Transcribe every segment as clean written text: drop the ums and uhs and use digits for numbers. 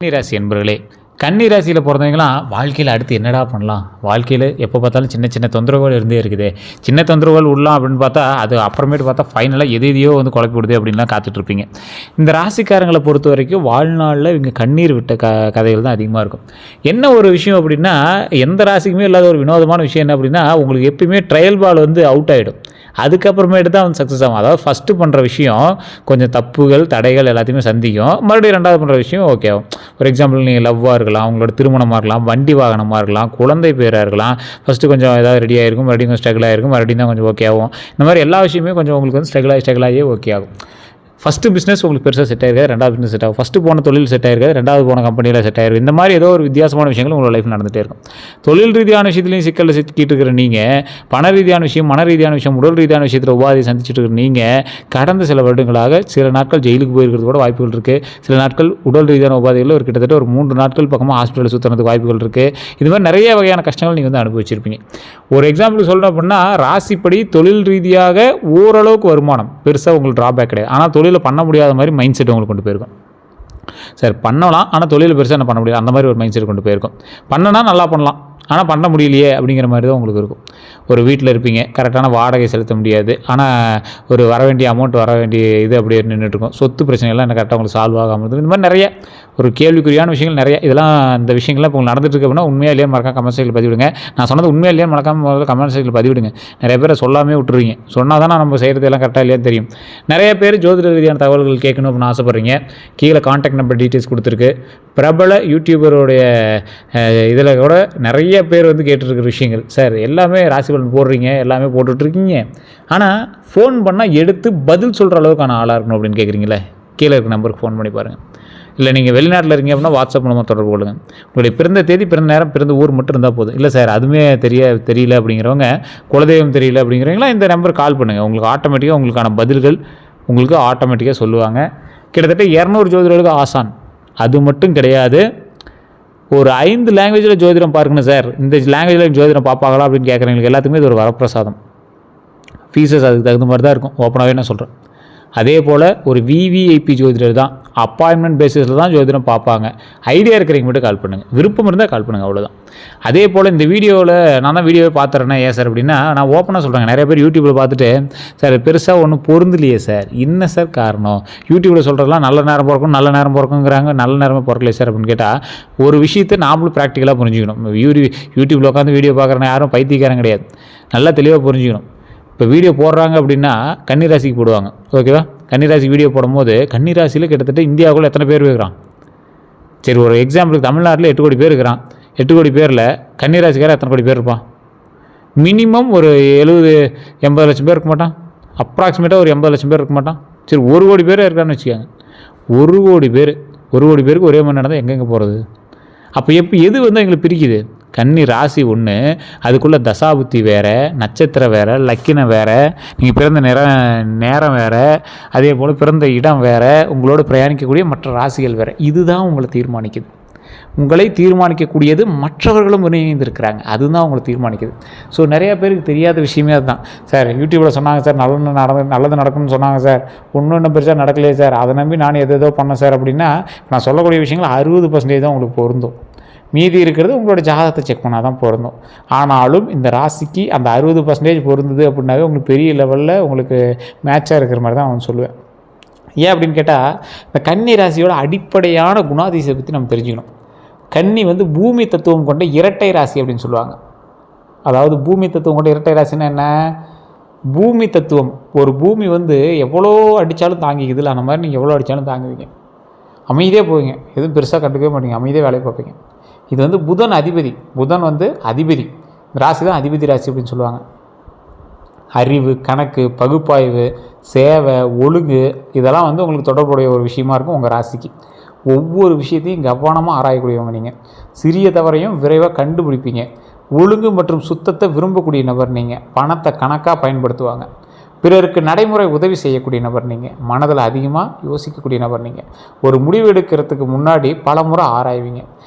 கன்னிராசி என்பர்களே, கன்னிராசியில் பிறந்தவங்களாம் வாழ்க்கையில் அடுத்து என்னடா பண்ணலாம், வாழ்க்கையில் எப்போ பார்த்தாலும் சின்ன சின்ன தொந்தரவுகள் இருந்தே இருக்குது. சின்ன தொந்தரவுகள் விடலாம் அப்படின்னு பார்த்தா அது அப்புறமேட்டு பார்த்தா ஃபைனலாக எதையோ வந்து குழப்பி விடுது அப்படின்லாம் காத்துட்ருப்பீங்க. இந்த ராசிக்காரங்களை பொறுத்த வரைக்கும் வாழ்நாளில் இவங்க கண்ணீர் விட்ட கதைகள் தான் அதிகமாக இருக்கும். என்ன ஒரு விஷயம் அப்படின்னா, எந்த ராசிக்குமே இல்லாத ஒரு வினோதமான விஷயம் என்ன அப்படின்னா, உங்களுக்கு எப்பயுமே ட்ரையல் பால் வந்து அவுட் ஆகிடும். அதுக்கப்புறமேட்டு தான் வந்து சக்ஸஸ் ஆகும். அதாவது ஃபஸ்ட்டு பண்ணுற விஷயம் கொஞ்சம் தப்புகள் தடைகள் எல்லாத்தையுமே சந்திக்கும். மறுபடியும் ரெண்டாவது பண்ணுற விஷயம் ஓகே ஆகும். ஒரு எக்ஸாம்பிள் நீங்கள் லவ்வாக இருக்கலாம், உங்களோட திருமணமாக இருக்கலாம், வண்டி வாகனமாக இருக்கலாம், குழந்தை பேராக இருக்கலாம். ஃபஸ்ட்டு கொஞ்சம் ஏதாவது ரெடி ஆகிருக்கும், மறுபடியும் கொஞ்சம் ஸ்ட்ரகிள் ஆகிருக்கும், மறுபடியும் தான் கொஞ்சம் ஓகே ஆகும். இந்த மாதிரி எல்லா விஷயமே கொஞ்சம் உங்களுக்கு வந்து ஸ்ட்ரகிள் ஆகியே ஓகே ஆகும். ஃபஸ்ட்டு பிஸ்னஸ் உங்களுக்கு பெருசாக செட் ஆகிருக்காது, ரெண்டாவது பிஸ்னஸ் செட் ஆகும். ஃபஸ்ட்டு போன தொழில் செட் ஆகிருக்காது, ரெண்டாவது போன கம்பெனியில் செட் ஆகிருக்கும். இந்த மாதிரி ஏதோ ஒரு வித்தியாசமான விஷயங்கள் உங்களோட லைஃப் நடந்துகிட்டே இருக்கும். தொழில் ரீதியான விஷயத்துலையும் சிக்கலில் சிக்கிட்டு இருக்கிற நீங்கள், பண ரீதியான விஷயம், மன ரீதியான விஷயம், உடல் ரீதியான விஷயத்தில் உபாதி சந்திச்சுட்டு இருக்கிற நீங்கள், கடந்த சில வருடங்களாக சில நாட்கள் ஜெயிலுக்கு போயிருக்கிறது கூட வாய்ப்புகள் இருக்குது. சில நாட்கள் உடல் ரீதியான உபாதைகளில் ஒரு கிட்டத்தட்ட ஒரு 3 நாட்கள் பக்கமாக ஹாஸ்பிட்டலில் சுற்றுறதுக்கு வாய்ப்புகள் இருக்குது. இது மாதிரி நிறைய வகையான கஷ்டங்கள் நீங்கள் வந்து அனுபவிச்சிருப்பீங்க. ஒரு எக்ஸாம்பிள் சொல்லணும் அப்படின்னா, ராசிப்படி தொழில் ரீதியாக ஓரளவுக்கு வருமானம் பெருசாக உங்களுக்கு ட்ராபேக் கிடையாது. ஆனால் தொழிலை பண்ண முடியாத மாதிரி மைண்ட் செட் உங்களுக்கு கொண்டு போயிருக்கும். சார் பண்ணலாம், ஆனால் தொழில் பெருசாக என்ன பண்ண முடியாது, அந்த மாதிரி ஒரு மைண்ட் செட் கொண்டு போயிருக்கும். பண்ணனா நல்லா பண்ணலாம், ஆனால் பண்ண முடியலையே அப்படிங்கிற மாதிரி தான் உங்களுக்கு இருக்கும். ஒரு வீட்டில் இருப்பீங்க, கரெக்டான வாடகை செலுத்த முடியாது, ஆனால் ஒரு வர வேண்டிய அமௌண்ட் வர வேண்டிய இது அப்படியே நின்றுட்டுருக்கும். சொத்து பிரச்சனைகள்லாம் என்ன கரெக்டாக உங்களுக்கு சால்வ் ஆகாமல் இருக்குது. இந்த மாதிரி நிறைய ஒரு கேள்விக்குறியான விஷயங்கள் நிறைய. இதெல்லாம் இந்த விஷயங்கள்லாம் இப்போ உங்களுக்கு நடந்துட்டு இருக்கு அப்படின்னா உண்மையாக இல்லையா மறக்காம கமெண்ட் செக்ஷனில் பதிவிடுங்க. நான் சொன்னது உண்மையாக இல்லையா மறக்காம கமெண்ட் செக்ஷனில் பதிவிடுங்க. நிறைய பேரை சொல்லாமே விட்டுருவீங்க. சொன்னால் தான் நம்ம செய்கிறது எல்லாம் கரெக்டாக இல்லையான்னு தெரியும். நிறைய பேர் ஜோதிட ரீதியான தகவல்கள் கேட்கணும் அப்படின்னு ஆசைப்பட்றீங்க. கீழே கான்டாக்ட் நம்பர் டீட்டெயில்ஸ் கொடுத்துருக்கு. பிரபல யூடியூபருடைய இதில் கூட நிறைய பேர் வந்து கேட்டுருக்கிற விஷயங்கள். சார் எல்லாமே ராசி பலன் போடுறீங்க, எல்லாமே போட்டுட்ருக்கீங்க, ஆனால் ஃபோன் பண்ணால் எடுத்து பதில் சொல்கிற அளவுக்கான ஆளாக இருக்கணும் அப்படின்னு கேட்குறீங்களே, கீழே இருக்க நம்பருக்கு ஃபோன் பண்ணி பாருங்கள். இல்லை நீங்கள் வெளிநாட்டில் இருக்கீங்க அப்படின்னா வாட்ஸ்அப் மூலமாக தொடர்பு கொள்ளுங்க. உங்களுடைய பிறந்த தேதி, பிறந்த நேரம், பிறந்த ஊர் மட்டும் இருந்தால் போதும். இல்லை சார் அதுவுமே தெரியல அப்படிங்கிறவங்க, குலதெய்வம் தெரியல அப்படிங்கிறவங்களாம் இந்த நம்பருக்கு கால் பண்ணுங்கள். உங்களுக்கு ஆட்டோமேட்டிக்காக உங்களுக்கான பதில்கள் உங்களுக்கு ஆட்டோமேட்டிக்காக சொல்லுவாங்க. கிட்டத்தட்ட 200 ஜோதிடர்களுக்கு ஆசான். அது மட்டும் கிடையாது, ஒரு 5 லாங்குவேஜில் ஜோதிடம் பார்க்கணும் சார், இந்த லாங்குவேஜில் ஜோதிடம் பார்ப்பாங்களா அப்படின்னு கேட்குறவங்களுக்கு எல்லாத்துக்குமே இது ஒரு வரப்பிரசாதம். ஃபீஸஸ் அதுக்கு தகுந்த மாதிரி தான் இருக்கும், ஓப்பனாகவே நான் சொல்கிறேன். அதே போல் ஒரு விவிஐபி ஜோதிடர் தான், அப்பாயின்மெண்ட் பேசிஸில் தான் ஜோதிடம் பார்ப்பாங்க. ஐடியா இருக்கிறவங்க மட்டும் கால் பண்ணுங்கள், விருப்பம் இருந்தால் கால் பண்ணுங்கள், அவ்வளோதான். அதே போல் இந்த வீடியோவில் நான் தான் வீடியோவை பார்த்துறேன்னா ஏன் சார் அப்படின்னா, நான் ஓப்பனாக சொல்கிறேங்க. நிறைய பேர் யூடியூப்பில் பார்த்துட்டு சார் பெருசாக ஒன்றும் பொருந்தலையே சார், என்ன சார் காரணம், யூடியூப்பில் சொல்கிறதெல்லாம் நல்ல நேரம் பிறக்குங்கிறாங்க, நல்ல நேரமே பிறக்கலையே சார் அப்படின்னு கேட்டால், ஒரு விஷயத்தை நாமளும் ப்ராக்டிக்கலாக புரிஞ்சுக்கணும். யூடியூப்பில் உட்காந்து வீடியோ பார்க்குறேன்னா யாரும் பைத்தியக்காரன் கிடையாது, நல்லா தெளிவாக புரிஞ்சுக்கணும். இப்போ வீடியோ போடுறாங்க அப்படின்னா கன்னிராசிக்கு போடுவாங்க, ஓகேவா? கன்னிராசிக்கு வீடியோ போடும்போது கன்னிராசியில் கிட்டத்தட்ட இந்தியாவுக்குள்ள எத்தனை பேர் இருக்கிறான்? சரி, ஒரு எக்ஸாம்பிளுக்கு தமிழ்நாட்டில் 8 கோடி பேர் இருக்கிறான். 8 கோடி பேரில் கன்னிராசிக்காரர் எத்தனை கோடி பேர் இருப்பான்? மினிமம் ஒரு 70-80 லட்சம் பேர் இருக்க மாட்டான்? அப்ராக்சிமேட்டாக ஒரு 80 லட்சம் பேர் இருக்க மாட்டான்? சரி, 1 கோடி பேர் இருக்கான்னு வச்சுக்காங்க. 1 கோடி பேருக்கு ஒரே மாதிரி நடந்தால் எங்கெங்கே போகிறது? அப்போ எது வந்து எங்களுக்கு பிரிக்குது? கன்னி ராசி ஒன்று, அதுக்குள்ளே தசாபுத்தி வேறு, நட்சத்திரம் வேறு, லக்கினம் வேறு, நீங்கள் பிறந்த நேரம் வேறு, அதே போல் பிறந்த இடம் வேறு, உங்களோட பிரயாணிக்கக்கூடிய மற்ற ராசிகள் வேறு. இதுதான் உங்களை தீர்மானிக்குது. உங்களை தீர்மானிக்கக்கூடியது மற்றவர்களும் இணைந்திருக்கிறாங்க, அதுதான் உங்களை தீர்மானிக்குது. ஸோ நிறையா பேருக்கு தெரியாத விஷயமே அதுதான். சார் யூடியூப்பில் சொன்னாங்க சார் நல்லது நடக்கும்னு சொன்னாங்க சார், ஒன்றும் பெருசாக நடக்கலையே சார், அதை நம்பி நான் எதோ பண்ணேன் சார் அப்படின்னா, நான் சொல்லக்கூடிய விஷயங்கள் 60% தான் உங்களுக்கு பொருந்தும். மீதி இருக்கிறது உங்களோட ஜாதகத்தை செக் பண்ணால் தான் பொருந்தும். ஆனாலும் இந்த ராசிக்கு அந்த 60% பொருந்துது அப்படின்னாவே உங்களுக்கு பெரிய லெவலில் உங்களுக்கு மேட்சாக இருக்கிற மாதிரி தான் நான் சொல்லுவேன். ஏன் அப்படின்னு கேட்டால், இந்த கன்னி ராசியோட அடிப்படையான குணாதிசயத்தை பற்றி நம்ம தெரிஞ்சுக்கணும். கன்னி வந்து பூமி தத்துவம் கொண்ட இரட்டை ராசி அப்படின்னு சொல்லுவாங்க. அதாவது பூமி தத்துவம் கொண்ட இரட்டை ராசின்னா என்ன? பூமி தத்துவம், ஒரு பூமி வந்து எவ்வளோ அடித்தாலும் தாங்கிக்குது இல்லை, அந்த மாதிரி நீங்கள் எவ்வளோ அடித்தாலும் தாங்குவீங்க, அமைதியாக போவீங்க, எதுவும் பெருசாக கண்டுக்கவே மாட்டீங்க, அமைதியாக வேலையை பார்ப்பீங்க. இது வந்து புதன் வந்து அதிபதி, இந்த ராசி தான் அதிபதி ராசி அப்படின்னு சொல்லுவாங்க. அறிவு, கணக்கு, பகுப்பாய்வு, சேவை, ஒழுங்கு, இதெல்லாம் வந்து உங்களுக்கு தொடர்புடைய ஒரு விஷயமா இருக்கும் உங்கள் ராசிக்கு. ஒவ்வொரு விஷயத்தையும் கவனமாக ஆராயக்கூடியவங்க நீங்கள். சிறிய தவறையும் விரைவாக கண்டுபிடிப்பீங்க. ஒழுங்கு மற்றும் சுத்தத்தை விரும்பக்கூடிய நபர் நீங்கள். பணத்தை கணக்காக பயன்படுத்துவாங்க. பிறருக்கு நடைமுறை உதவி செய்யக்கூடிய நபர் நீங்கள். மனதில் அதிகமாக யோசிக்கக்கூடிய நபர் நீங்கள். ஒரு முடிவு எடுக்கிறதுக்கு முன்னாடி பல முறை ஆராய்வீங்க.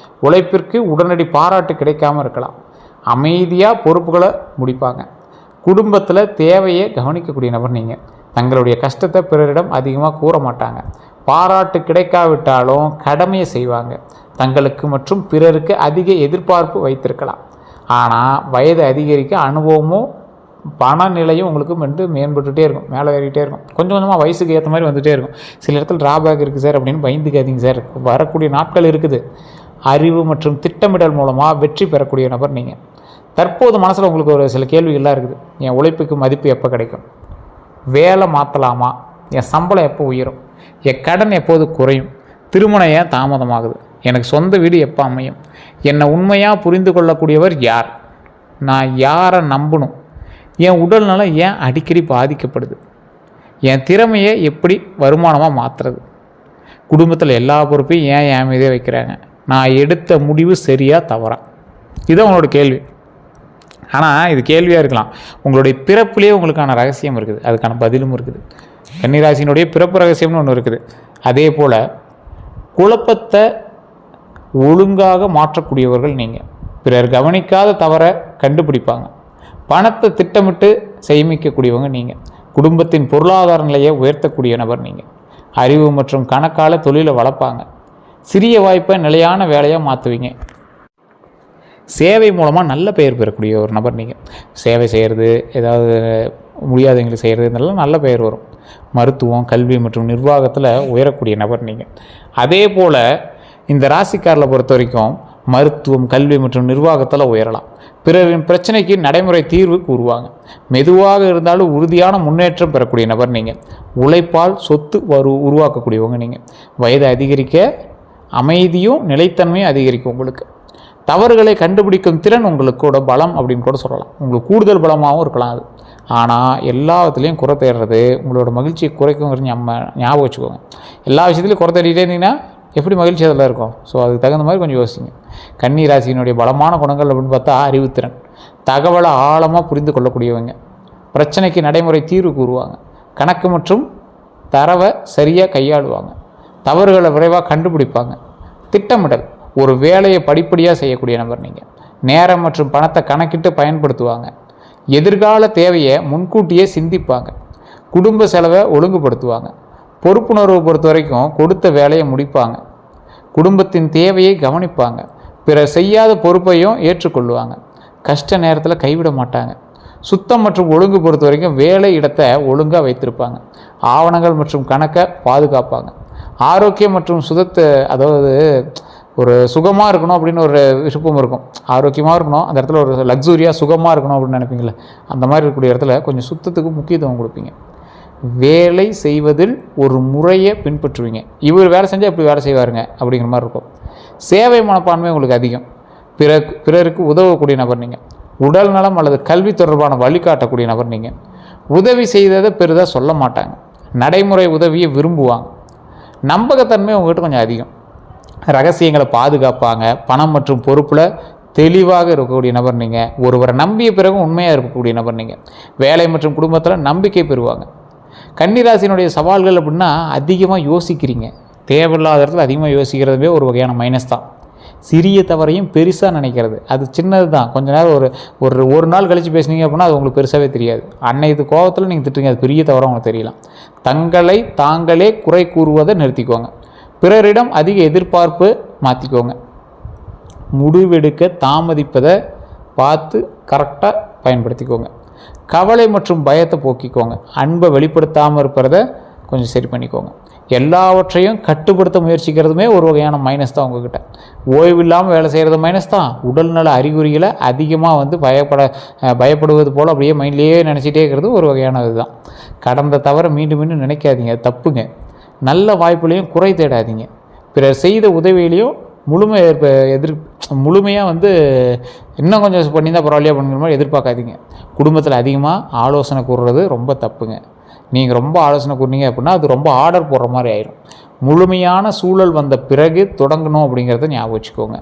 உழைப்பிற்கு உடனடி பாராட்டு கிடைக்காமல் இருக்கலாம். அமைதியாக பொறுப்புகளை முடிப்பாங்க. குடும்பத்தில் தேவையை கவனிக்கக்கூடிய நபர் நீங்கள். தங்களுடைய கஷ்டத்தை பிறரிடம் அதிகமாக கூற மாட்டாங்க. பாராட்டு கிடைக்காவிட்டாலும் கடமையை செய்வாங்க. தங்களுக்கு மற்றும் பிறருக்கு அதிக எதிர்பார்ப்பு வைத்திருக்கலாம். ஆனால் வயது அதிகரிக்க அனுபவமும் பணநிலையும் உங்களுக்கு வந்து மேம்பட்டுகிட்டே இருக்கும், மேலே ஏறிக்கிட்டே இருக்கும். கொஞ்சம் கொஞ்சமாக வயசுக்கு ஏற்ற மாதிரி வந்துகிட்டே இருக்கும். சில இடத்துல ட்ராபேக் இருக்குது சார் அப்படின்னு பயந்துக்காதீங்க சார். வரக்கூடிய நாட்கள் இருக்குது. அறிவு மற்றும் திட்டமிடல் மூலமாக வெற்றி பெறக்கூடிய நபர் நீங்கள். தற்போது மனசில் உங்களுக்கு ஒரு சில கேள்விகள்லாம் இருக்குது. என் உழைப்புக்கு மதிப்பு எப்போ கிடைக்கும்? வேலை மாற்றலாமா? என் சம்பளம் எப்போ உயரும்? என் கடன் எப்போது குறையும்? திருமணம் ஏன் தாமதமாகுது? எனக்கு சொந்த வீடு எப்போ அமையும்? என்னை உண்மையாக புரிந்து கொள்ளக்கூடியவர் யார்? நான் யாரை நம்பணும்? என் உடல் நலம் ஏன் அடிக்கடி பாதிக்கப்படுது? என் திறமையை எப்படி வருமானமாக மாற்றுறது? குடும்பத்தில் எல்லா பொறுப்பையும் ஏன் என் மீதே வைக்கிறாங்க? நான் எடுத்த முடிவு சரியா தவறா? இதுதான் உங்களோட கேள்வி. ஆனால் இது கேள்வியாக இருக்கலாம். உங்களுடைய பிறப்புலேயே உங்களுக்கான ரகசியம் இருக்குது, அதுக்கான பதிலும் இருக்குது. கன்னிராசினுடைய பிறப்பு ரகசியம்னு ஒன்று இருக்குது. அதே போல் குழப்பத்தை ஒழுங்காக மாற்றக்கூடியவர்கள் நீங்கள். பிறர் கவனிக்காத தவறை கண்டுபிடிப்பாங்க. பணத்தை திட்டமிட்டு சேமிக்கக்கூடியவங்க நீங்கள். குடும்பத்தின் பொருளாதார நிலையை உயர்த்தக்கூடிய நபர் நீங்கள். அறிவு மற்றும் கணக்கால தொழிலை வளர்ப்பாங்க. சிறிய வாய்ப்பை நிலையான வேலையாக மாற்றுவீங்க. சேவை மூலமாக நல்ல பெயர் பெறக்கூடிய ஒரு நபர் நீங்கள். சேவை செய்கிறது, ஏதாவது முடியாதவங்களுக்கு செய்கிறது, இதெல்லாம் நல்ல பெயர் வரும். மருத்துவம், கல்வி மற்றும் நிர்வாகத்தில் உயரக்கூடிய நபர் நீங்கள். அதே போல் இந்த ராசிக்காரில் பொறுத்த வரைக்கும் மருத்துவம், கல்வி மற்றும் நிர்வாகத்தில் உயரலாம். பிறரின் பிரச்சனைக்கு நடைமுறை தீர்வு கூறுவாங்க. மெதுவாக இருந்தாலும் உறுதியான முன்னேற்றம் பெறக்கூடிய நபர் நீங்கள். உழைப்பால் சொத்து உருவாக்கக்கூடியவங்க நீங்கள். வயது அதிகரிக்க அமைதியும் நிலைத்தன்மையும் அதிகரிக்கும் உங்களுக்கு. தவறுகளை கண்டுபிடிக்கும் திறன் உங்களுக்கோட பலம் அப்படின்னு கூட சொல்லலாம். உங்களுக்கு கூடுதல் பலமாகவும் இருக்கலாம் அது. ஆனால் எல்லாத்துலேயும் குறை தேடுறது உங்களோட மகிழ்ச்சியை குறைக்குங்கிறது ஞாபகம் வச்சுக்கோங்க. எல்லா விஷயத்துலையும் குறை தேடிட்டே இருந்தீங்கன்னா எப்படி மகிழ்ச்சி அதில் இருக்கும்? ஸோ அதுக்கு தகுந்த மாதிரி கொஞ்சம் யோசிங்க. கன்னி ராசியினுடைய பலமான குணங்கள் அப்படின்னு பார்த்தா அறிவுத்திறன், தகவலை ஆழமாக புரிந்து கொள்ளக்கூடியவங்க, பிரச்சனைக்கு நடைமுறை தீர்வு கூறுவாங்க, கணக்கு மற்றும் தரவை சரியாக கையாளுவாங்க, தவறுகளை விரைவாக கண்டுபிடிப்பாங்க, திட்டமிடல், ஒரு வேலையை படிப்படியாக செய்யக்கூடிய நபர் நீங்கள். நேரம் மற்றும் பணத்தை கணக்கிட்டு பயன்படுத்துவாங்க. எதிர்கால தேவையை முன்கூட்டியே சிந்திப்பாங்க. குடும்ப செலவை ஒழுங்குபடுத்துவாங்க. பொறுப்புணர்வை பொறுத்த வரைக்கும் கொடுத்த வேலையை முடிப்பாங்க. குடும்பத்தின் தேவையை கவனிப்பாங்க. பிறர் செய்யாத பொறுப்பையும் ஏற்றுக்கொள்வாங்க. கஷ்ட நேரத்தில் கைவிட மாட்டாங்க. சுத்தம் மற்றும் ஒழுங்கு பொறுத்த வரைக்கும் வேலை இடத்தை ஒழுங்காக வைத்திருப்பாங்க. ஆவணங்கள் மற்றும் கணக்கை பாதுகாப்பாங்க. ஆரோக்கியம் மற்றும் அதாவது ஒரு சுகமாக இருக்கணும் அப்படின்னு ஒரு விருப்பம் இருக்கும். ஆரோக்கியமாக இருக்கணும், அந்த இடத்துல ஒரு லக்ஸூரியாக சுகமாக இருக்கணும் அப்படின்னு நினைப்பீங்களே, அந்த மாதிரி இருக்கக்கூடிய இடத்துல கொஞ்சம் சுத்தத்துக்கு முக்கியத்துவம் கொடுப்பீங்க. வேலை செய்வதில் ஒரு முறையை பின்பற்றுவீங்க. இவர் வேலை செஞ்சால் எப்படி வேலை செய்வாருங்க அப்படிங்கிற மாதிரி இருக்கும். சேவை மனப்பான்மை உங்களுக்கு அதிகம். பிறருக்கு உதவக்கூடிய நபர் நீங்கள். உடல் நலம் அல்லது கல்வி தொடர்பான வழிகாட்டக்கூடிய நபர் நீங்கள். உதவி செய்ததை பெரிதாக சொல்ல மாட்டாங்க. நடைமுறை உதவியை விரும்புவாங்க. நம்பகத்தன்மை உங்கள்கிட்ட கொஞ்சம் அதிகம். ரகசியங்களை பாதுகாப்பாங்க. பணம் மற்றும் பொறுப்பில் தெளிவாக இருக்கக்கூடிய நபர் நீங்கள். ஒருவரை நம்பிய பிறகு உண்மையாக இருக்கக்கூடிய நபர் நீங்கள். வேலை மற்றும் குடும்பத்தில் நம்பிக்கை பெறுவாங்க. கன்னிராசினுடைய சவால்கள் அப்படின்னா அதிகமாக யோசிக்கிறீங்க. தேவையில்லாத இடத்துல அதிகமாக யோசிக்கிறதுவே ஒரு வகையான மைனஸ் தான். சிறிய தவறையும் பெருசாக நினைக்கிறது, அது சின்னது தான். கொஞ்ச நேரம் ஒரு நாள் கழித்து பேசுனீங்க அப்படின்னா அது உங்களுக்கு பெருசாகவே தெரியாது. அன்னைக்கு கோபத்தில் நீங்கள் திட்டுங்க, அது பெரிய தவறாக உங்களுக்கு தெரியலாம். தங்களை தாங்களே குறை கூறுவதை நிறுத்திக்கோங்க. பிறரிடம் அதிக எதிர்பார்ப்பு மாற்றிக்கோங்க. முடிவெடுக்க தாமதிப்பதை பார்த்து கரெக்டாக பயன்படுத்திக்கோங்க. கவலை மற்றும் பயத்தை போக்கிக்கோங்க. அன்பை வெளிப்படுத்தாமல் இருப்பதை கொஞ்சம் சரி பண்ணிக்கோங்க. எல்லாவற்றையும் கட்டுப்படுத்த முயற்சிக்கிறதுமே ஒரு வகையான மைனஸ் தான் உங்ககிட்ட. ஓய்வு இல்லாமல் வேலை செய்கிறது மைனஸ் தான். உடல்நல அறிகுறிகளை அதிகமாக பயப்படுவது போல் அப்படியே மைண்ட்லேயே நினச்சிட்டே இருக்கிறது ஒரு வகையான இதுதான். கடந்த தவிர மீண்டும் மீண்டும் நினைக்காதீங்க, தப்புங்க. நல்ல வாய்ப்புலையும் குறை தேடாதீங்க. பிறர் செய்த உதவியிலையும் முழுமையாக இன்னும் கொஞ்சம் பண்ணி தான் பரவாயில்லையா பண்ணுற மாதிரி எதிர்பார்க்காதீங்க. குடும்பத்தில் அதிகமாக ஆலோசனை கூறுறது ரொம்ப தப்புங்க. நீங்கள் ரொம்ப ஆலோசனை கூறினீங்க அப்படின்னா அது ரொம்ப ஆர்டர் போடுற மாதிரி ஆயிடும். முழுமையான சூழல் வந்த பிறகு தொடங்கணும் அப்படிங்கிறத ஞாபகம் வச்சுக்கோங்க.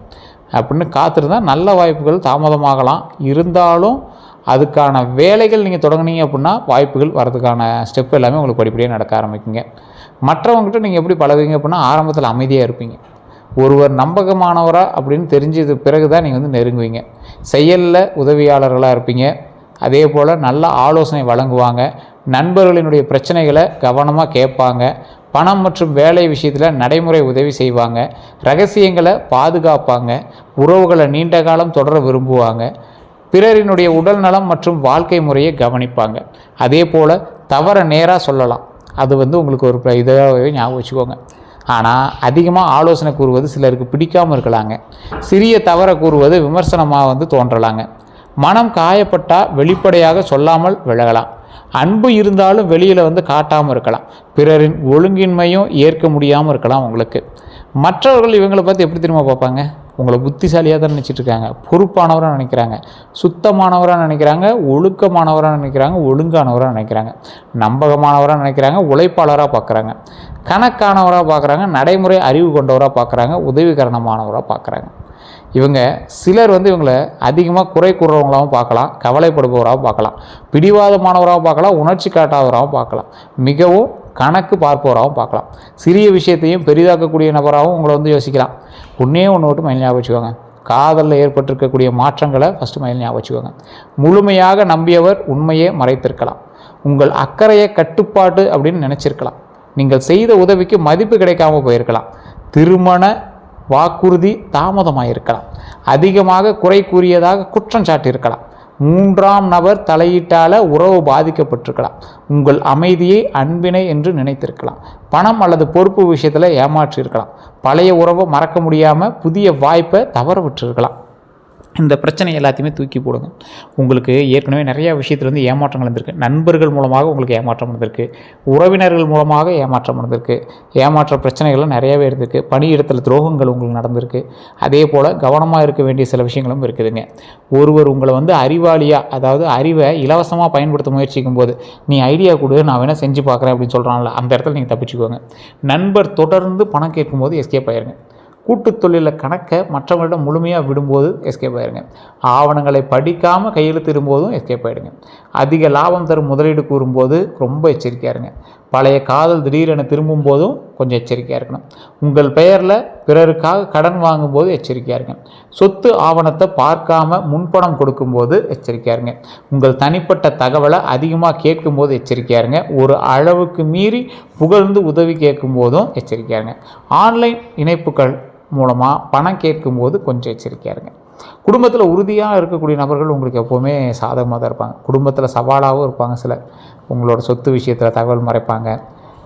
அப்படின்னு காத்திருந்தால் நல்ல வாய்ப்புகள் தாமதமாகலாம். இருந்தாலும் அதுக்கான வேலைகள் நீங்கள் தொடங்குனீங்க அப்படின்னா வாய்ப்புகள் வரதுக்கான ஸ்டெப் எல்லாமே உங்களுக்கு படிப்படியாக நடக்க ஆரம்பிக்குங்க. மற்றவங்ககிட்ட நீங்கள் எப்படி பழகுவீங்க அப்படின்னா ஆரம்பத்தில் அமைதியாக இருப்பீங்க. ஒருவர் நம்பகமானவராக அப்படின்னு தெரிஞ்சது பிறகு தான் நீங்கள் நெருங்குவீங்க. செயலில் உதவியாளர்களாக இருப்பீங்க. அதே போல் நல்ல ஆலோசனை வழங்குவாங்க. நண்பர்களினுடைய பிரச்சனைகளை கவனமாக கேட்பாங்க. பணம் மற்றும் வேலை விஷயத்தில் நடைமுறை உதவி செய்வாங்க. ரகசியங்களை பாதுகாப்பாங்க. உறவுகளை நீண்ட காலம் தொடர விரும்புவாங்க. பிறரினுடைய உடல் நலம் மற்றும் வாழ்க்கை முறையை கவனிப்பாங்க. அதே போல் தவறை நேராக சொல்லலாம். அது உங்களுக்கு ஒரு இதாகவே ஞாபகம் வச்சுக்கோங்க. ஆனால் அதிகமாக ஆலோசனை கூறுவது சிலருக்கு பிடிக்காமல் இருக்கலாங்க. சிறிய தவறை கூறுவது விமர்சனமாக தோன்றலாங்க. மனம் காயப்பட்டால் வெளிப்படையாக சொல்லாமல் விலகலாம். அன்பு இருந்தாலும் வெளியில் காட்டாமல் இருக்கலாம். பிறரின் ஒழுங்கின்மையும் ஏற்க முடியாமல் இருக்கலாம். உங்களுக்கு மற்றவர்கள் இவங்களை பார்த்து எப்படி திரும்ப பார்ப்பாங்க? உங்களை புத்திசாலியாக தான் நினச்சிட்டு இருக்காங்க, பொறுப்பானவராக நினைக்கிறாங்க, சுத்தமானவராக நினைக்கிறாங்க, ஒழுக்கமானவராக நினைக்கிறாங்க, ஒழுங்கானவராக நினைக்கிறாங்க, நம்பகமானவராக நினைக்கிறாங்க, உழைப்பாளராக பார்க்குறாங்க, கணக்கானவராக பார்க்குறாங்க, நடைமுறை அறிவு கொண்டவராக பார்க்குறாங்க, உதவிகரணமானவராக பார்க்குறாங்க. இவங்க சிலர் இவங்களை அதிகமாக குறை கூறுறவங்களாகவும் பார்க்கலாம், கவலைப்படுபவராகவும் பார்க்கலாம், பிடிவாதமானவராகவும் பார்க்கலாம், உணர்ச்சி காட்டாதவராகவும் பார்க்கலாம், மிகவும் கணக்கு பார்ப்பவராகவும் பார்க்கலாம். சிறிய விஷயத்தையும் பெரிதாக்கக்கூடிய நபராகவும் உங்களை யோசிக்கலாம். ஒன்றே மட்டும் மைண்ட் ஞாபகம் வச்சுக்கோங்க. காதலில் ஏற்பட்டிருக்கக்கூடிய மாற்றங்களை ஃபஸ்ட்டு மைண்ட் ஞாபகம் வச்சுக்கோங்க. முழுமையாக நம்பியவர் உண்மையே மறைத்திருக்கலாம். உங்கள் அக்கறையை கட்டுப்பாடு அப்படின்னு நினச்சிருக்கலாம். நீங்கள் செய்த உதவிக்கு மதிப்பு கிடைக்காம போயிருக்கலாம். திருமண வாக்குறுதி தாமதமாயிருக்கலாம். அதிகமாக குறை கூறியதாக குற்றம் சாட்டியிருக்கலாம். மூன்றாம் நபர் தலையீட்டால் உறவு பாதிக்கப்பட்டிருக்கலாம். உங்கள் அமைதியை அன்பினை என்று நினைத்திருக்கலாம். பணம் அல்லது பொறுப்பு விஷயத்தில் ஏமாற்றியிருக்கலாம். பழைய உறவை மறக்க முடியாமல் புதிய வாய்ப்பை தவற விட்டுருக்கலாம். இந்த பிரச்சனை எல்லாத்தையுமே தூக்கி போடுங்க. உங்களுக்கு ஏற்கனவே நிறையா விஷயத்துலேருந்து ஏமாற்றம் நடந்திருக்கு. நண்பர்கள் மூலமாக உங்களுக்கு ஏமாற்றம் நடந்திருக்கு, உறவினர்கள் மூலமாக ஏமாற்றம் நடந்திருக்கு, ஏமாற்ற பிரச்சனைகளும் நிறையாவே இருந்திருக்கு, பணியிடத்தில் துரோகங்கள் உங்களுக்கு நடந்திருக்கு. அதே போல் கவனமாக இருக்க வேண்டிய சில விஷயங்களும் இருக்குதுங்க. ஒருவர் உங்களை அறிவாளியாக, அதாவது அறிவை இலவசமாக பயன்படுத்த முயற்சிக்கும் போது நீ ஐடியா கொடு, நான் வேணால் செஞ்சு பார்க்குறேன் அப்படின்னு சொல்கிறான்ல, அந்த இடத்துல நீங்கள் தப்பிச்சுக்கோங்க. நண்பர் தொடர்ந்து பணம் கேட்கும்போது எஸ்கேப் ஆயிருங்க. கூட்டு தொழிலில் கணக்கை மற்றவங்களிடம் முழுமையாக விடும்போது எஸ்கேப் ஆகிடுங்க. ஆவணங்களை படிக்காமல் கையெழுத்திடும்போதும் எஸ்கேப் ஆகிடுங்க. அதிக லாபம் தரும் முதலீடு கூறும்போது ரொம்ப எச்சரிக்கையாக இருங்க. பழைய காதல் திடீரென திரும்பும் போதும் கொஞ்சம் எச்சரிக்கையாக இருக்கணும். உங்கள் பெயரில் பிறருக்காக கடன் வாங்கும்போது எச்சரிக்கையாக இருங்க. சொத்து ஆவணத்தை பார்க்காம முன்பணம் கொடுக்கும்போது எச்சரிக்கையாக இருங்க. உங்கள் தனிப்பட்ட தகவலை அதிகமாக கேட்கும்போது எச்சரிக்கையாக இருங்க. ஒரு அளவுக்கு மீறி புகழ்ந்து உதவி கேட்கும் போதும் எச்சரிக்கையாக இருங்க. ஆன்லைன் இணைப்புகள் மூலமாக பணம் கேட்கும்போது கொஞ்சம் எச்சரிக்கையாக இருங்க. குடும்பத்தில் உறுதியாக இருக்கக்கூடிய நபர்கள் உங்களுக்கு எப்போவுமே சாதகமாக தான் இருப்பாங்க. குடும்பத்தில் சவாலாகவும் இருப்பாங்க. சிலர் உங்களோட சொத்து விஷயத்தில் தகவல் மறைப்பாங்க.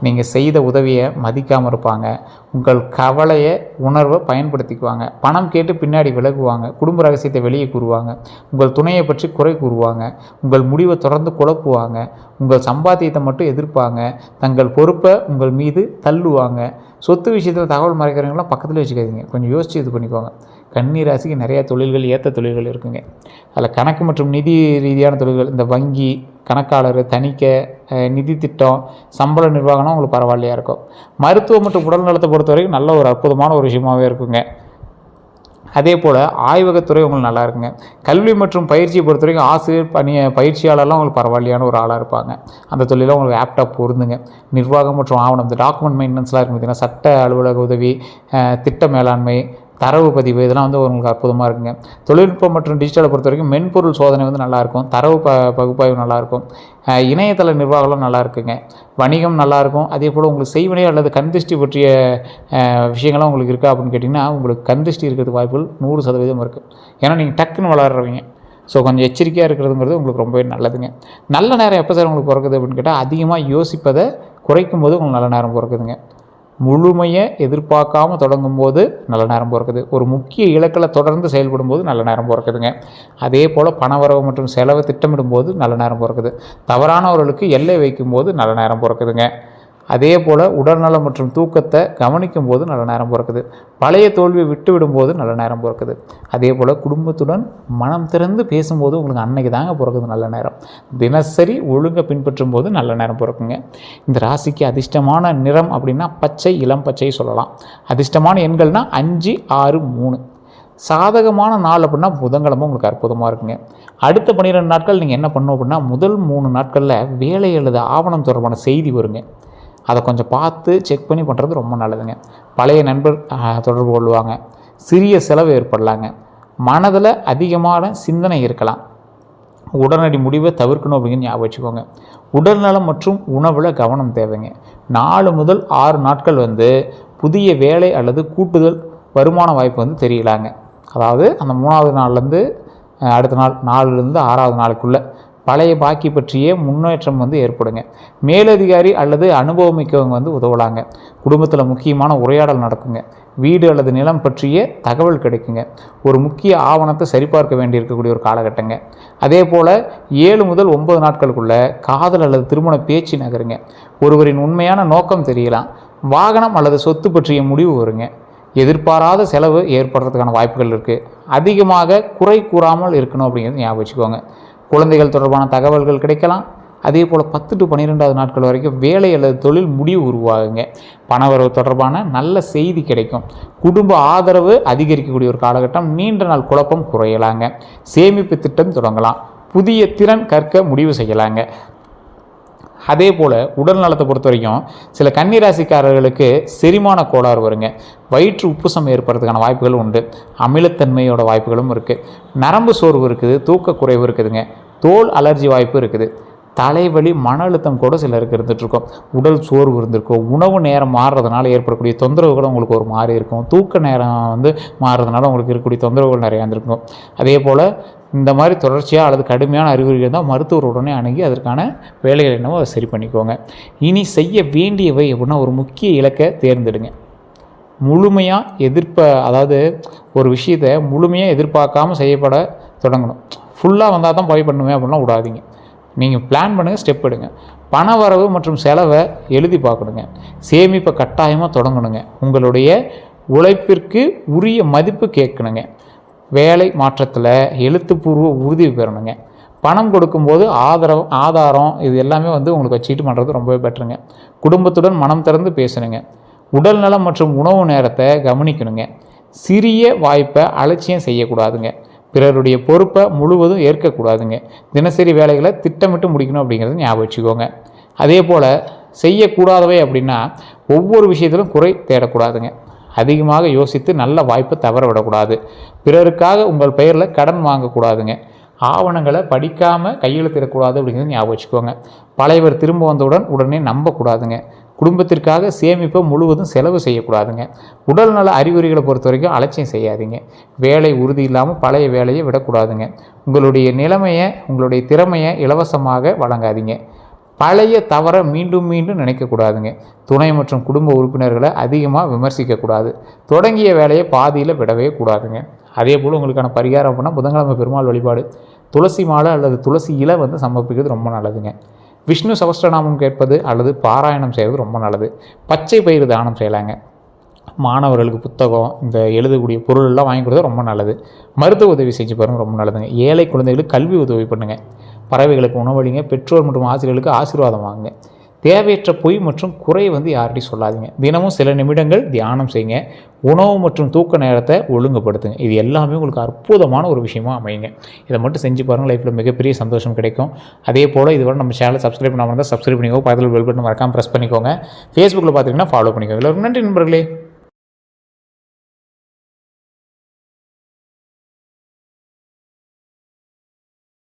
நீங்கள் செய்த உதவியை மதிக்காமல் இருப்பாங்க. உங்கள் கவலையை உணர்வை பயன்படுத்திக்குவாங்க. பணம் கேட்டு பின்னாடி விலகுவாங்க. குடும்ப ரகசியத்தை வெளியே கூறுவாங்க. உங்கள் துணையை பற்றி குறை கூறுவாங்க. உங்கள் முடிவை தொடர்ந்து குழப்புவாங்க. உங்கள் சம்பாத்தியத்தை மட்டும் எதிர்ப்பாங்க. தங்கள் பொறுப்பை உங்கள் மீது தள்ளுவாங்க. சொத்து விஷயத்தில் தகவல் மறைக்கிறவங்களாம் பக்கத்தில் வச்சுக்காதீங்க. கொஞ்சம் யோசித்து இது பண்ணிக்கோங்க. கன்னி ராசிக்கு நிறையா தொழில்கள், ஏற்ற தொழில்கள் இருக்குங்க. அதில் கணக்கு மற்றும் நிதி ரீதியான தொழில்கள், இந்த வங்கி, கணக்காளர், தணிக்கை, நிதி திட்டம், சம்பள நிர்வாகம்னா உங்களுக்கு பரவாயில்லையாக இருக்கும். மருத்துவம் மற்றும் உடல் நலத்தை பொறுத்த வரைக்கும் நல்ல ஒரு அற்புதமான ஒரு விஷயமாகவே இருக்குங்க. அதே போல் ஆய்வகத்துறை உங்களுக்கு நல்லா இருக்குங்க. கல்வி மற்றும் பயிற்சியை பொறுத்த வரைக்கும் ஆசிரியர் பயிற்சியாளர்லாம் உங்களுக்கு பரவாயில்லையான ஒரு ஆளாக இருப்பாங்க. அந்த தொழிலாம் உங்களுக்கு லேப்டாப் பொருந்துங்க. நிர்வாகம் மற்றும் ஆவணம், இந்த டாக்குமெண்ட் மெயின்டெனன்ஸ்லாம் இருக்குது பார்த்தீங்கன்னா, சட்ட அலுவலக உதவி, திட்ட மேலாண்மை, தரவு பதிவு, இதெல்லாம் உங்களுக்கு அற்புதமாக இருக்குங்க. தொழில்நுட்பம் மற்றும் டிஜிட்டலை பொறுத்த வரைக்கும் மென்பொருள் சோதனை நல்லாயிருக்கும். தரவு பகுப்பாய்வு நல்லாயிருக்கும். இணையதள நிர்வாகம் நல்லா இருக்குங்க. வணிகம் நல்லாயிருக்கும். அதே போல் உங்களுக்கு செய்வினை அல்லது கண்திஷ்டி பற்றிய விஷயங்கள்லாம் உங்களுக்கு இருக்கா அப்படின்னு கேட்டிங்கன்னா, உங்களுக்கு கண்திஷ்டி இருக்கிறதுக்கு வாய்ப்புகள் 100% இருக்குது. ஏன்னா நீங்கள் டக்குன்னு வளர்றவங்க. ஸோ கொஞ்சம் எச்சரிக்கையாக இருக்கிறதுங்கிறது உங்களுக்கு ரொம்பவே நல்லதுங்க. நல்ல நேரம் எப்போ சார் உங்களுக்கு பிறக்குது அப்படின்னு கேட்டால், அதிகமாக யோசிப்பதை குறைக்கும் போது உங்களுக்கு நல்ல நேரம் பிறக்குதுங்க. முழுமையை எதிர்பார்க்காமல் தொடங்கும் போது நல்ல நேரம் பிறக்குது. ஒரு முக்கிய இலக்கில் தொடர்ந்து செயல்படும் போது நல்ல நேரம் பிறக்குதுங்க. அதே போல் பணவரவு மற்றும் செலவை திட்டமிடும் போது நல்ல நேரம் பிறக்குது. தவறானவர்களுக்கு எல்லை வைக்கும்போது நல்ல நேரம் பிறக்குதுங்க. அதே போல் உடல்நலம் மற்றும் தூக்கத்தை கவனிக்கும் போது நல்ல நேரம் பிறக்குது. பழைய தோல்வியை விட்டு விடும்போது நல்ல நேரம் பிறக்குது. அதே போல் குடும்பத்துடன் மனம் திறந்து பேசும்போது உங்களுக்கு அன்னைக்கு தாங்க பிறக்குது நல்ல நேரம். தினசரி ஒழுங்கை பின்பற்றும் போது நல்ல நேரம் பிறக்குங்க. இந்த ராசிக்கு அதிர்ஷ்டமான நிறம் அப்படின்னா பச்சை, இளம் பச்சை சொல்லலாம். அதிர்ஷ்டமான எண்கள்னால் 5, 6, 3. சாதகமான நாள் அப்படின்னா புதன்கிழமை உங்களுக்கு அற்புதமாக இருக்குங்க. அடுத்த 12 நாட்கள் நீங்கள் என்ன பண்ணணும் அப்படின்னா, முதல் 3 நாட்களில் வேலை அல்லது ஆவணம் தொடர்பான செய்தி வருங்க. அதை கொஞ்சம் பார்த்து செக் பண்ணி பண்ணுறது ரொம்ப நல்லதுங்க. பழைய நண்பர் தொடர்பு கொள்வாங்க. சிறிய செலவு ஏற்படலாங்க. மனதில் அதிகமான சிந்தனை இருக்கலாம். உடனடி முடிவை தவிர்க்கணும் அப்படிங்கிறது ஞாபகம் வச்சுக்கோங்க. உடல்நலம் மற்றும் உணவில் கவனம் தேவைங்க. 4 முதல் 6 நாட்கள் புதிய வேலை அல்லது கூட்டுதல் வருமான வாய்ப்பு தெரியலாங்க. அதாவது அந்த 3வது நாள்லேருந்து அடுத்த நாள் 4லேருந்து 6வது நாளுக்குள்ளே பழைய பாக்கி பற்றிய முன்னேற்றம் ஏற்படுங்க. மேலதிகாரி அல்லது அனுபவமிக்கவங்க உதவலாங்க. குடும்பத்தில் முக்கியமான உரையாடல் நடக்குங்க. வீடு அல்லது நிலம் பற்றிய தகவல் கிடைக்குங்க. ஒரு முக்கிய ஆவணத்தை சரிபார்க்க வேண்டியிருக்கக்கூடிய ஒரு காலகட்டங்க. அதே போல் 7 முதல் 9 நாட்களுக்குள்ள காதல் அல்லது திருமண பேச்சு நகருங்க. ஒருவரின் உண்மையான நோக்கம் தெரியலாம். வாகனம் அல்லது சொத்து பற்றிய முடிவு வருங்க. எதிர்பாராத செலவு ஏற்படுறதுக்கான வாய்ப்புகள் இருக்குது. அதிகமாக குறை கூறாமல் இருக்கணும் அப்படிங்கிறது ஞாபகம் வச்சுக்கோங்க. குழந்தைகள் தொடர்பான தகவல்கள் கிடைக்கலாம். அதே போல் 10 to 12வது நாட்கள் வரைக்கும் வேலை அல்லது தொழில் முடிவு உருவாகுங்க. பணவரவு தொடர்பான நல்ல செய்தி கிடைக்கும். குடும்ப ஆதரவு அதிகரிக்கக்கூடிய ஒரு காலகட்டம். நீண்ட நாள் குழப்பம் குறையலாங்க. சேமிப்பு திட்டம் தொடங்கலாம். புதிய திறன் கற்க முடிவு செய்யலாங்க. அதே போல் உடல் நலத்தை பொறுத்த வரைக்கும் சில கன்னிராசிக்காரர்களுக்கு செரிமான கோளாறு வருங்க. வயிற்று உப்புசம் ஏற்படுறதுக்கான வாய்ப்புகளும் உண்டு. அமிலத்தன்மையோட வாய்ப்புகளும் இருக்குது. நரம்பு சோர்வு இருக்குது. தூக்க குறைவு இருக்குதுங்க. தோல் அலர்ஜி வாய்ப்பு இருக்குது. தலைவலி, மன அழுத்தம் கூட சிலருக்கு இருந்துகிட்ருக்கும். உடல் சோர்வு இருந்திருக்கும். உணவு நேரம் மாறுறதுனால ஏற்படக்கூடிய தொந்தரவுகளும் உங்களுக்கு ஒரு மாறி இருக்கும். தூக்க நேரம் மாறுறதுனால உங்களுக்கு இருக்கக்கூடிய தொந்தரவுகள் நிறையா இருந்திருக்கும். அதே போல் இந்த மாதிரி தொடர்ச்சியாக அல்லது கடுமையான அறிகுறிகள் தான் மருத்துவர் உடனே அணுகி அதற்கான வேலைகள் என்னவோ அதை சரி பண்ணிக்கோங்க. இனி செய்ய வேண்டியவை அப்படின்னா ஒரு முக்கிய இலக்கை தேர்ந்தெடுங்க. முழுமையாக அதாவது ஒரு விஷயத்தை முழுமையாக எதிர்பார்க்காமல் செய்யப்பட தொடங்கணும். ஃபுல்லாக வந்தால் தான் போய் பண்ணுவேன் அப்படின்லாம் விடாதீங்க. நீங்கள் பிளான் பண்ணுங்கள், ஸ்டெப் எடுங்க. பண வரவு மற்றும் செலவை எழுதி பார்க்கணுங்க. சேமிப்பை கட்டாயமாக தொடங்கணுங்க. உங்களுடைய உழைப்பிற்கு உரிய மதிப்பு கேட்கணுங்க. வேலை மாற்றத்தில் எழுத்துப்பூர்வ உறுதி பெறணுங்க. பணம் கொடுக்கும்போது ஆதாரம் இது எல்லாமே உங்களுக்கு வச்சுக்கிட்டு பண்ணுறது ரொம்பவே பெட்டருங்க. குடும்பத்துடன் மனம் திறந்து பேசணுங்க. உடல் நலம் மற்றும் உணவு நேரத்தை கவனிக்கணுங்க. சிறிய வாய்ப்பை அலட்சியம் செய்யக்கூடாதுங்க. பிறருடைய பொறுப்பை முழுவதும் ஏற்கக்கூடாதுங்க. தினசரி வேலைகளை திட்டமிட்டு முடிக்கணும் அப்படிங்கிறது ஞாபகம் வச்சுக்கோங்க. அதே போல் செய்யக்கூடாதவை அப்படின்னா ஒவ்வொரு விஷயத்திலும் குறை தேடக்கூடாதுங்க. அதிகமாக யோசித்து நல்ல வாய்ப்பை தவற விடக்கூடாது. பிறருக்காக உங்கள் பெயரில் கடன் வாங்கக்கூடாதுங்க. ஆவணங்களை படிக்காமல் கையெழுத்திடக்கூடாது அப்படிங்கிறது ஞாபகம் வச்சுக்கோங்க. பழையவர் திரும்ப வந்தவுடன் உடனே நம்பக்கூடாதுங்க. குடும்பத்திற்காக சேமிப்பை முழுவதும் செலவு செய்யக்கூடாதுங்க. உடல் நல அறிகுறிகளை பொறுத்த வரைக்கும் அலட்சியம் செய்யாதீங்க. வேலை உறுதி இல்லாமல் பழைய வேலையை விடக்கூடாதுங்க. உங்களுடைய நிலைமையை, உங்களுடைய திறமையை இலவசமாக வழங்காதீங்க. பழைய தவறை மீண்டும் மீண்டும் நினைக்கக்கூடாதுங்க. துணை மற்றும் குடும்ப உறுப்பினர்களை அதிகமாக விமர்சிக்கக்கூடாது. தொடங்கிய வேலையை பாதியில் விடவே கூடாதுங்க. அதே போல் உங்களுக்கான பரிகாரம் அப்படின்னா புதன்கிழமை பெருமாள் வழிபாடு. துளசி மாலை அல்லது துளசி இலை சமர்ப்பிக்கிறது ரொம்ப நல்லதுங்க. விஷ்ணு சகஸ்ரநாமம் கேட்பது அல்லது பாராயணம் செய்கிறது ரொம்ப நல்லது. பச்சை பயிறு தானம் செய்யலாங்க. மாணவர்களுக்கு புத்தகம், இந்த எழுதக்கூடிய பொருள் எல்லாம் வாங்கி கொடுத்தா ரொம்ப நல்லது. மருத்துவ உதவி செஞ்சு பாருங்கள், ரொம்ப நல்லதுங்க. ஏழை குழந்தைகளுக்கு கல்வி உதவி பண்ணுங்கள். பறவைகளுக்கு உணவளிங்க. பெற்றோர் மற்றும் ஆசிரியர்களுக்கு ஆசீர்வாதம் வாங்குங்க. தேவையற்ற பொய் மற்றும் குறை யார்கிட்டையும் சொல்லாதீங்க. தினமும் சில நிமிடங்கள் தியானம் செய்யுங்க. உணவு மற்றும் தூக்க நேரத்தை ஒழுங்குபடுத்துங்க. இது எல்லாமே உங்களுக்கு அற்புதமான ஒரு விஷயமாக அமையுங்க. இதை மட்டும் செஞ்சு பாருங்கள், லைஃப்பில் மிகப்பெரிய சந்தோஷம் கிடைக்கும். அதே போல் இதுவரை நம்ம சேனலை சப்ஸ்கிரைப் பண்ணாமல் இருந்தால் சப்ஸ்கிரைப் பண்ணிக்கோங்க. பக்கத்தில் பெல் பட்டன் மறக்காமல் ப்ரெஸ் பண்ணிக்கோங்க. ஃபேஸ்புக்கில் பார்த்தீங்கன்னா ஃபாலோ பண்ணிக்கோங்க. எல்லோரும் நன்றி நண்பர்களே.